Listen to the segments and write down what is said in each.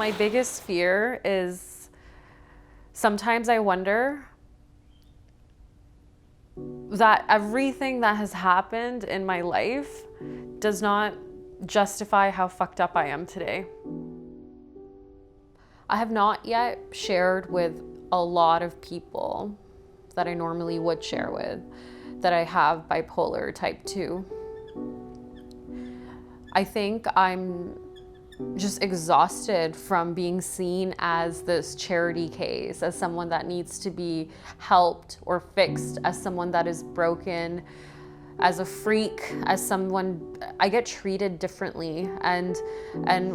My biggest fear is sometimes I wonder that everything that has happened in my life does not justify how fucked up I am today. I have not yet shared with a lot of people that I normally would share with that I have bipolar type 2. I think I'm just exhausted from being seen as this charity case, as someone that needs to be helped or fixed, as someone that is broken, as a freak, as someone. I get treated differently. And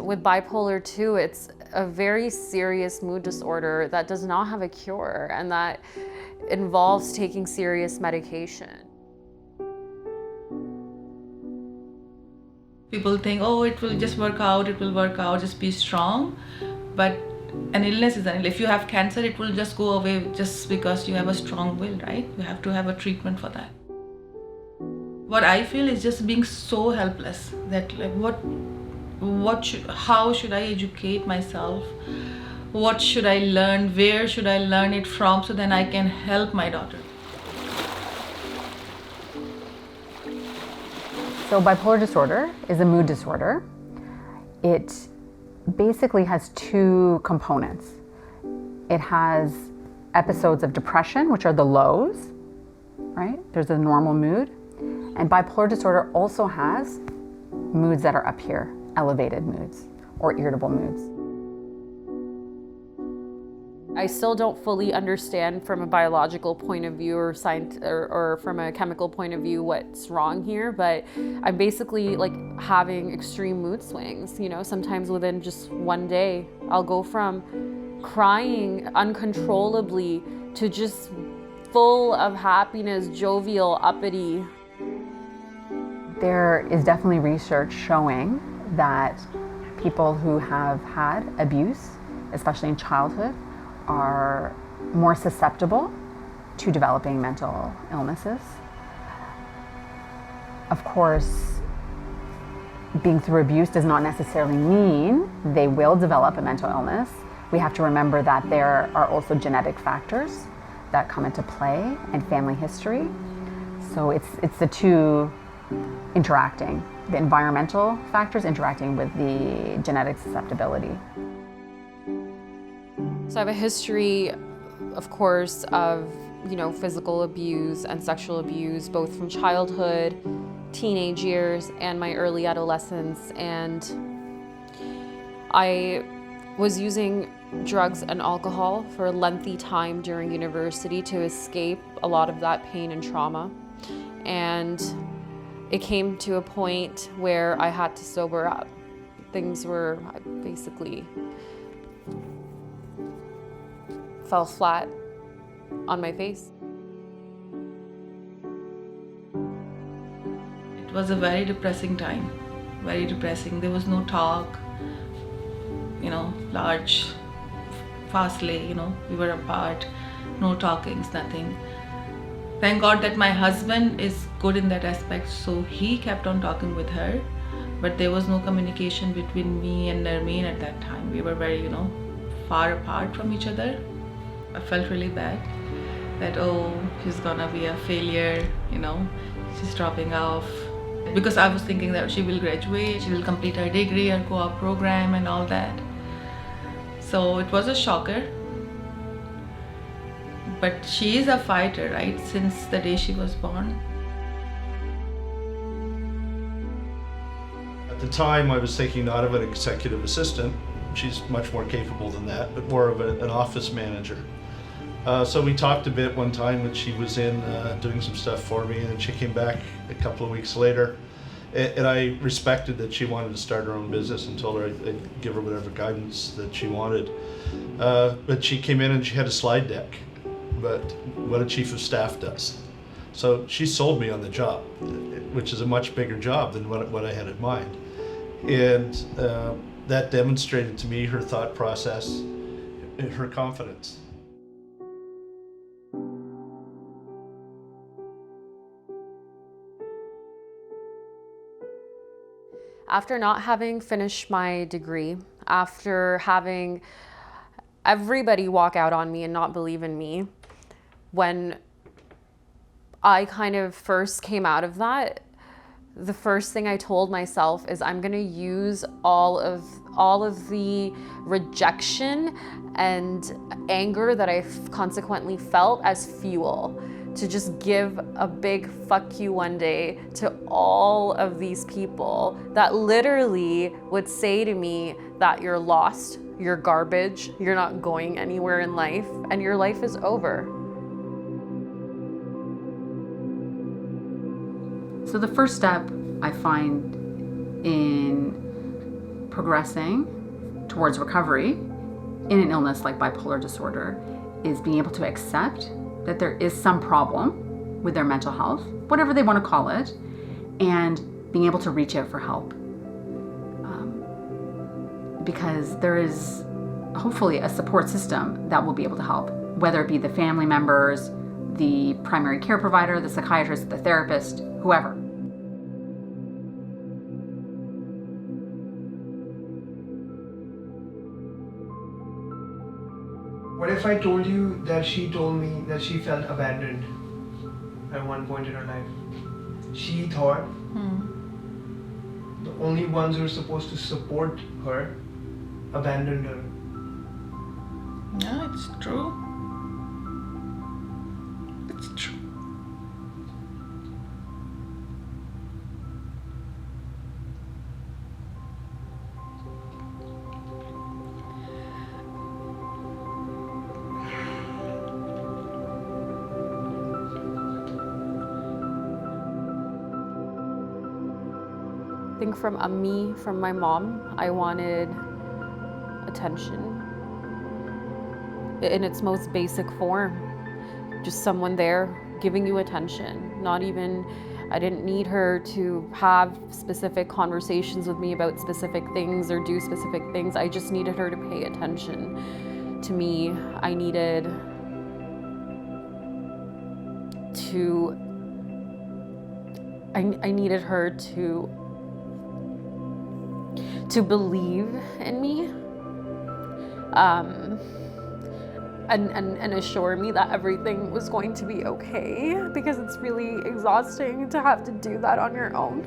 with bipolar 2, it's a very serious mood disorder that does not have a cure and that involves taking serious medication. People think, oh, it will just work out, just be strong. But an illness is an illness. If you have cancer, it will just go away just because you have a strong will, right? You have to have a treatment for that. What I feel is just being so helpless that like how should I educate myself? What should I learn? Where should I learn it from so then I can help my daughter? So bipolar disorder is a mood disorder. It basically has two components. It has episodes of depression, which are the lows, right? There's a normal mood. And bipolar disorder also has moods that are up here, elevated moods or irritable moods. I still don't fully understand from a biological point of view or from a chemical point of view what's wrong here, but I'm basically like having extreme mood swings. You know, sometimes within just one day, I'll go from crying uncontrollably to just full of happiness, jovial, uppity. There is definitely research showing that people who have had abuse, especially in childhood, are more susceptible to developing mental illnesses. Of course, being through abuse does not necessarily mean they will develop a mental illness. We have to remember that there are also genetic factors that come into play and family history. So it's the two interacting, the environmental factors interacting with the genetic susceptibility. So I have a history, of course, of, you know, physical abuse and sexual abuse, both from childhood, teenage years, and my early adolescence. And I was using drugs and alcohol for a lengthy time during university to escape a lot of that pain and trauma. And it came to a point where I had to sober up. Things were basically fell flat on my face. It was a very depressing time, very depressing. There was no talk, large, fastly, we were apart, no talkings, nothing. Thank God that my husband is good in that aspect, so he kept on talking with her, but there was no communication between me and Nermeen at that time. We were very, far apart from each other. I felt really bad that, oh, she's gonna be a failure, she's dropping off. Because I was thinking that she will graduate, she will complete her degree, her co-op program and all that. So it was a shocker. But she is a fighter, right, since the day she was born. At the time, I was thinking not of an executive assistant, she's much more capable than that, but more of an office manager. So we talked a bit one time when she was in doing some stuff for me, and then she came back a couple of weeks later. And I respected that she wanted to start her own business and told her I'd give her whatever guidance that she wanted. But she came in and she had a slide deck, but what a chief of staff does. So she sold me on the job, which is a much bigger job than what I had in mind. And that demonstrated to me her thought process and her confidence. After not having finished my degree, after having everybody walk out on me and not believe in me. When I kind of first came out of that, the first thing I told myself is I'm gonna use all of the rejection and anger that I consequently felt as fuel to just give a big fuck you one day to all of these people that literally would say to me that you're lost, you're garbage, you're not going anywhere in life, and your life is over. So the first step I find in progressing towards recovery in an illness like bipolar disorder is being able to accept that there is some problem with their mental health, whatever they want to call it, and being able to reach out for help. Because there is hopefully a support system that will be able to help, whether it be the family members, the primary care provider, the psychiatrist, the therapist, whoever. What if I told you that she told me that she felt abandoned at one point in her life? She thought the only ones who were supposed to support her abandoned her. Yeah, it's true. It's true. I think from my mom, I wanted attention in its most basic form. Just someone there giving you attention. I didn't need her to have specific conversations with me about specific things or do specific things. I just needed her to pay attention to me. I needed her to believe in me, and assure me that everything was going to be okay, because it's really exhausting to have to do that on your own.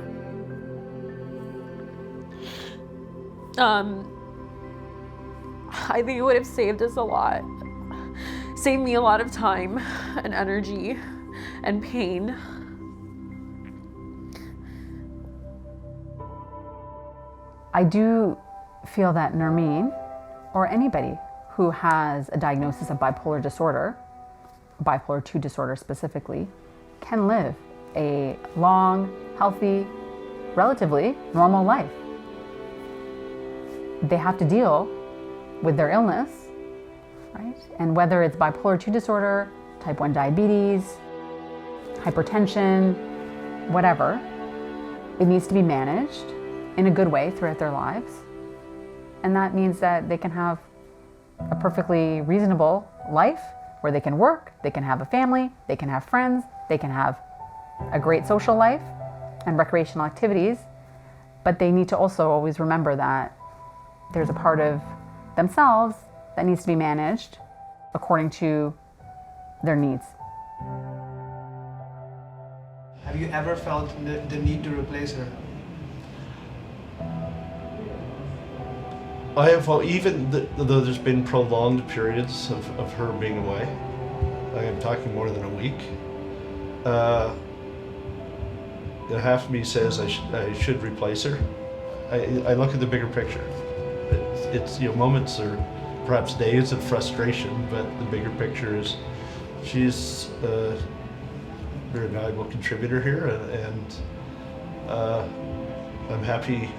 I think it would have saved us a lot, saved me a lot of time and energy and pain. I do feel that Nermeen, or anybody who has a diagnosis of bipolar disorder, bipolar 2 disorder specifically, can live a long, healthy, relatively normal life. They have to deal with their illness, right? And whether it's bipolar 2 disorder, type 1 diabetes, hypertension, whatever, it needs to be managed in a good way throughout their lives. And that means that they can have a perfectly reasonable life where they can work, they can have a family, they can have friends, they can have a great social life and recreational activities. But they need to also always remember that there's a part of themselves that needs to be managed according to their needs. Have you ever felt the need to replace her? I have, even though there's been prolonged periods of her being away, I'm talking more than a week, half of me says I should replace her. I look at the bigger picture. It's moments or perhaps days of frustration, but the bigger picture is she's a very valuable contributor here, and I'm happy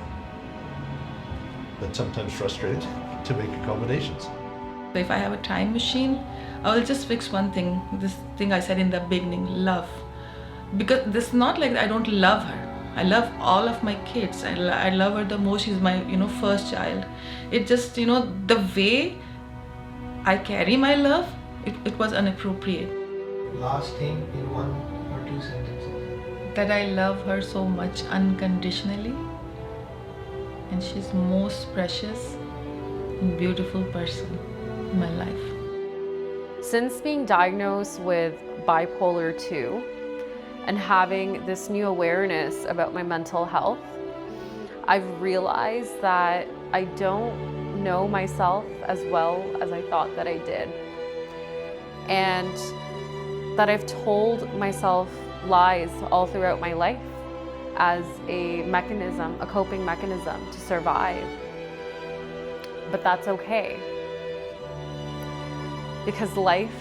but sometimes frustrated to make accommodations. If I have a time machine, I will just fix one thing, this thing I said in the beginning, love. Because this is not like I don't love her. I love all of my kids. I love her the most. She's my first child. It just, the way I carry my love, it was inappropriate. Last thing in 1 or 2 sentences. That I love her so much unconditionally. And she's most precious beautiful person in my life. Since being diagnosed with bipolar 2 and having this new awareness about my mental health, I've realized that I don't know myself as well as I thought that I did. And that I've told myself lies all throughout my life as a mechanism, a coping mechanism to survive. But that's okay. Because life,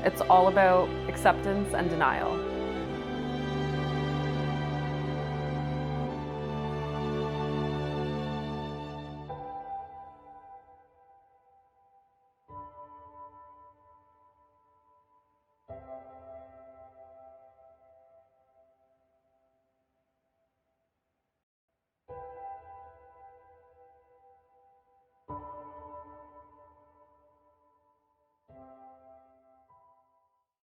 it's all about acceptance and denial.